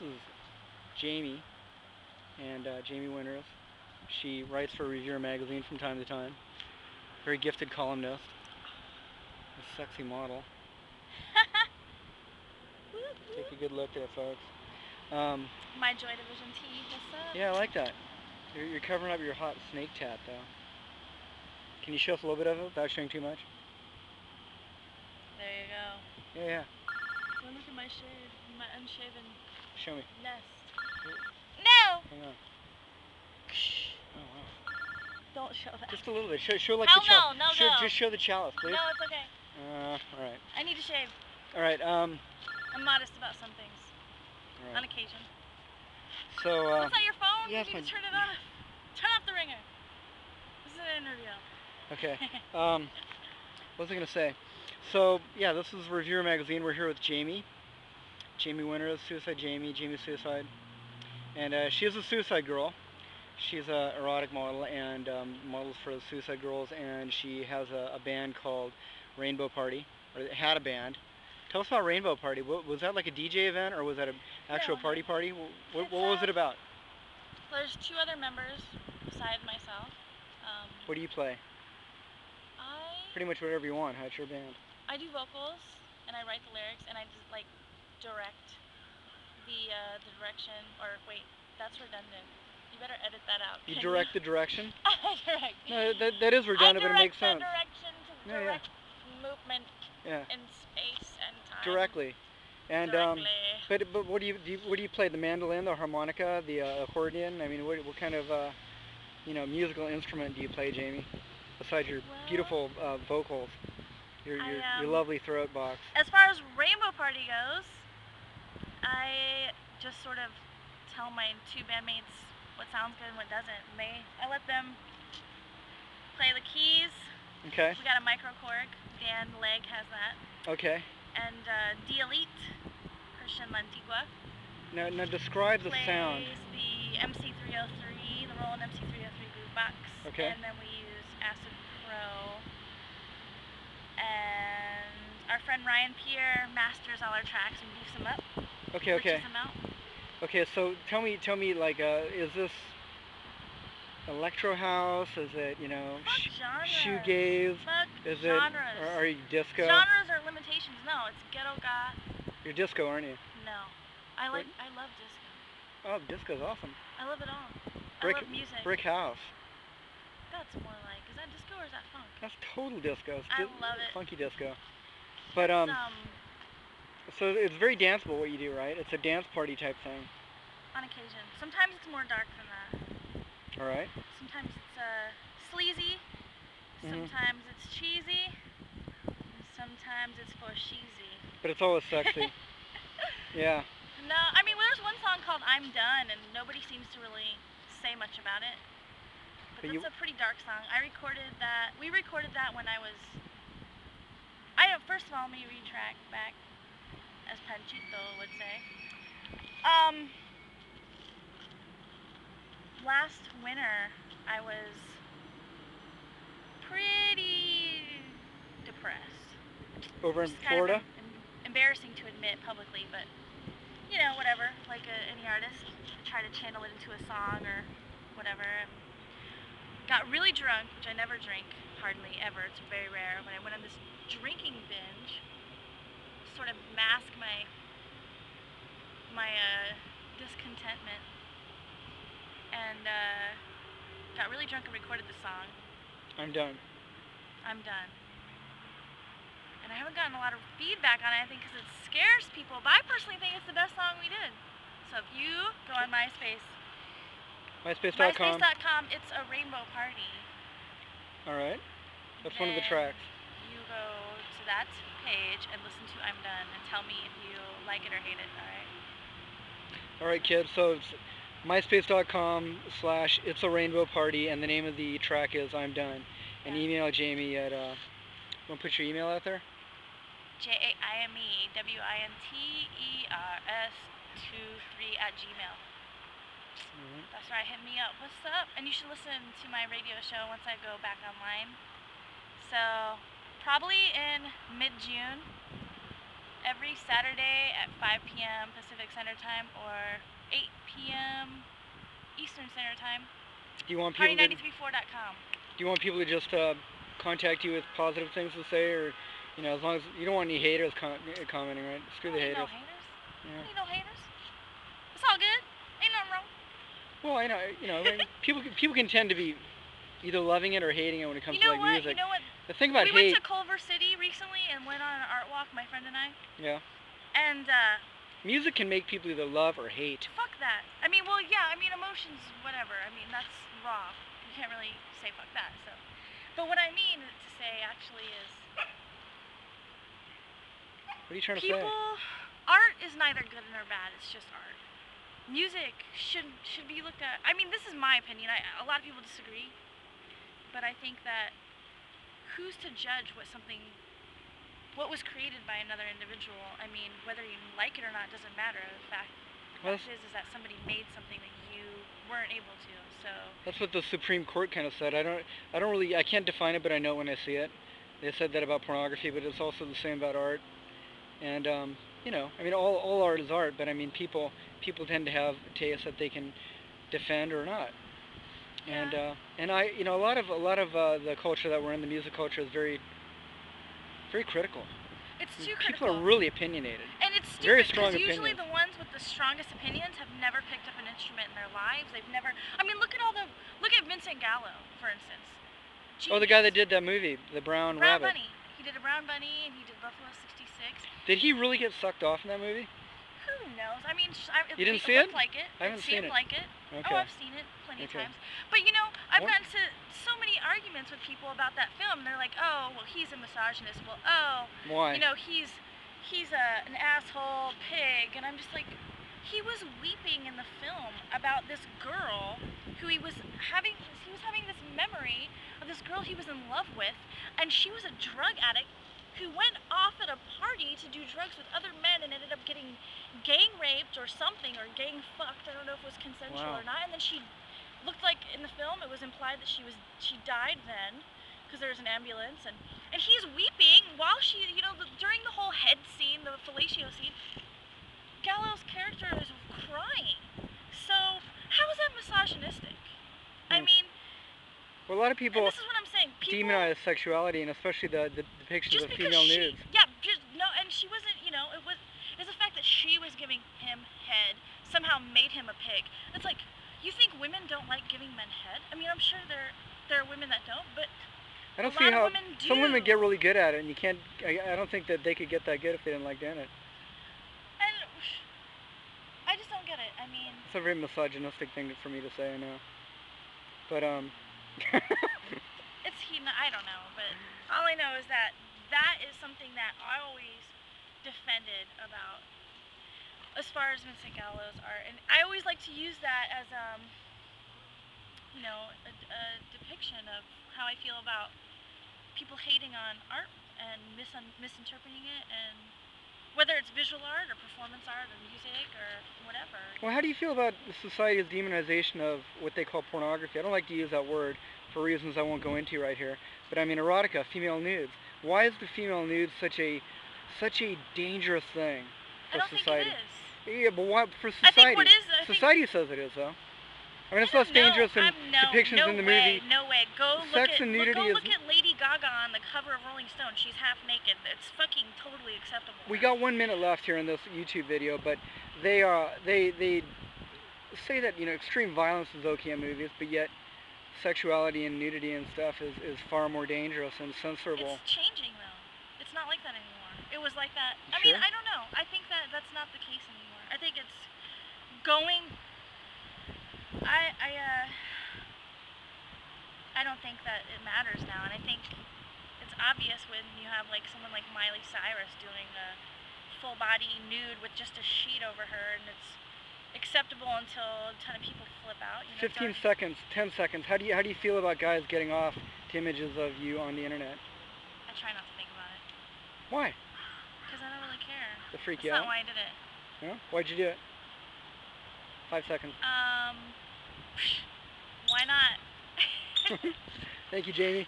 This is Jamie, and Jaime Winters. She writes for Reviewer magazine from time to time. Very gifted columnist. A sexy model. Take a good look there, folks. My Joy Division tee. What's up? Yeah, I like that. You're covering up your hot snake tat, though. Can you show us a little bit of it without showing too much? There you go. Yeah. Oh, look at my shave. My unshaven Show me. nest. No! Hang on. Oh, wow. Don't show that. Just a little bit. Show like Hell the chalice. no, show, go. Just show the chalice, please. No, it's okay. Alright. I need to shave. Alright, I'm modest about some things. Right. On occasion. So, What's on your phone? yeah, You need to turn it off. Turn off the ringer. This is an interview. Okay. What was I going to say? So, yeah, this is Reviewer magazine. We're here with Jamie. Jaime Winters, Suicide Jamie, Jamie Suicide. And she is a suicide girl. She's an erotic model and models for the Suicide Girls, and she has a band called Rainbow Party, or had a band. Tell us about Rainbow Party. Was that like a DJ event, or was that an actual party? What was it about? There's 2 other members besides myself. What do you play? Pretty much whatever you want. It's your band. I do vocals, and I write the lyrics, and I just like direct the direction. Or wait, that's redundant. You better edit that out. You direct the direction? I direct. No, that is redundant, but it makes sense. I direct the direction to direct movement in space and time. Directly. And but what do you play? The mandolin, the harmonica, the accordion? I mean, what kind of musical instrument do you play, Jamie? Besides your beautiful vocals, your lovely throat box. As far as Rainbow Party goes, I just sort of tell my 2 bandmates what sounds good and what doesn't. I let them play the keys. Okay. We got a microcorg. Dan Legg has that. Okay. And D-Elite, Christian Lantigua. Now describe the sound. Plays the MC303, the Roland MC303 bootbox. Okay. And then we use Acid Pro. And our friend Ryan Pierre masters all our tracks and beefs them up. Okay. Them out. Okay, so tell me, like, is this electro house? Is it, shoegaze? Fuck is genres. Or are you disco? Genres are limitations. No, it's ghetto goth. You're disco, aren't you? No, I love disco. Oh, disco's awesome. I love it all. I love music. Brick house. That's more like, is that disco or is that funk? That's total disco. I love it. Funky disco. But so it's very danceable what you do, right? It's a dance party type thing. On occasion. Sometimes it's more dark than that. All right. Sometimes it's sleazy. Sometimes it's cheesy. And sometimes it's for sheezy. But it's always sexy. Yeah. No, I mean, there's one song called I'm Done, and nobody seems to really say much about it. But that's a pretty dark song. We recorded that when I was... First of all, let me retract back, as Panchito would say. Last winter, I was pretty depressed. Over in Florida? Kind of embarrassing to admit publicly, but whatever. Like any artist, try to channel it into a song or whatever. Got really drunk, which I never drink, hardly ever. It's very rare. But I went on this drinking binge to sort of mask my discontentment, and got really drunk and recorded the song. I'm Done. I'm Done. And I haven't gotten a lot of feedback on it, I think, because it scares people, but I personally think it's the best song we did. So if you go on MySpace, MySpace.com, It's a Rainbow Party. All right. That's one of the tracks. You go to that page and listen to I'm Done and tell me if you like it or hate it, all right? All right, kids. So it's MySpace.com/It's a Rainbow Party, and the name of the track is I'm Done. And email Jamie at, want to put your email out there? JAIMEWINTERS23@gmail. That's right, hit me up. What's up? And you should listen to my radio show once I go back online. So, probably in mid-June, every every Saturday at 5 p.m. Pacific Standard Time or 8 p.m. Eastern Standard Time. Do you want people to, Party934.com. do you want people to just contact you with positive things to say, or as long as you don't want any haters commenting, right? Screw the haters. No haters. Yeah. Ain't no haters. It's all good. Ain't nothing wrong. Well, I mean, people can tend to be either loving it or hating it when it comes to like music. You know what? The thing about we hate. went to Culver City recently and went on an art walk, my friend and I. Yeah. And music can make people either love or hate. Fuck that. I mean, well, yeah. I mean, emotions, whatever. I mean, that's raw. You can't really say fuck that. So, but what I mean to say actually is. What are you trying to say? Art is neither good nor bad. It's just art. Music should be looked at. I mean, this is my opinion. A lot of people disagree, but I think that who's to judge what was created by another individual? I mean, whether you like it or not doesn't matter. The fact is that somebody made something that you weren't able to. So that's what the Supreme Court kind of said. I can't define it, but I know when I see it. They said that about pornography, but it's also the same about art. And I mean, all art is art, but I mean, people tend to have tastes that they can defend or not. Yeah. And a lot of the culture that we're in, the music culture, is very critical. It's too critical. People are really opinionated. And it's stupid, very strong because usually opinions. the ones with the strongest opinions have never picked up an instrument in their lives. They've never. I mean, look at Vincent Gallo, for instance. Genius. Oh, the guy that did that movie, The Brown Rabbit. Bunny. He did a Brown Bunny, and he did Buffalo '66. Did he really get sucked off in that movie? Who knows? I mean, you didn't see it? It? Like it. I haven't seen it. Like it. Okay. Oh, I've seen it plenty of times. But I've gotten to so many arguments with people about that film. They're like, oh, well, he's a misogynist. Well, oh, why? He's an asshole pig, and I'm just like, he was weeping in the film about this girl who he was having this memory of this girl he was in love with, and she was a drug addict who went off at a party to do drugs with other men and ended up getting gang raped or something, or gang fucked. I don't know if it was consensual or not. And then she looked like, in the film, it was implied that she died then, because there was an ambulance, and he's weeping while she, during the whole head scene, the fellatio scene, Gallo's character is crying. So how is that misogynistic? I mean, well, a lot of people, this is what I'm saying, demonize sexuality, and especially the depictions of female nudes. Yeah, and she wasn't, it's the fact that she was giving him head somehow made him a pig. It's like, you think women don't like giving men head? I mean, I'm sure there are women that don't, but I don't see how some women get really good at it, and you can't. I don't think that they could get that good if they didn't like doing it. And I just don't get it. I mean, it's a very misogynistic thing for me to say, I know. But I don't know, but all I know is that is something that I always defended about, as far as Vincent Gallo's art, and I always like to use that as a depiction of how I feel about people hating on art and misinterpreting it, and whether it's visual art or performance art or music or whatever. Well, how do you feel about society's demonization of what they call pornography? I don't like to use that word for reasons I won't go into right here, but I mean erotica, female nudes. Why is the female nude such a dangerous thing for society? I don't think it is. Yeah, but why for society? Society says it is, though. I mean, it's less dangerous than depictions in the movie. No way. Go look at Lady Gaga on the cover of Rolling Stone. She's half naked. It's fucking totally acceptable. We got 1 minute left here in this YouTube video, but they say that extreme violence is okay in movies, but yet sexuality and nudity and stuff is far more dangerous and censorable. It's changing though. It's not like that anymore. It was like that. You I mean, I don't know. I think that's not the case anymore. I think it's going. I don't think that it matters now, and I think it's obvious when you have like someone like Miley Cyrus doing a full body nude with just a sheet over her, and it's acceptable until a ton of people flip out. 15 seconds, 10 seconds. How do you feel about guys getting off to images of you on the internet? I try not to think about it. Why? Because I don't really care. To freak you out? That's not why I did it. Yeah? Why'd you do it? 5 seconds. Why not? Thank you, Jamie.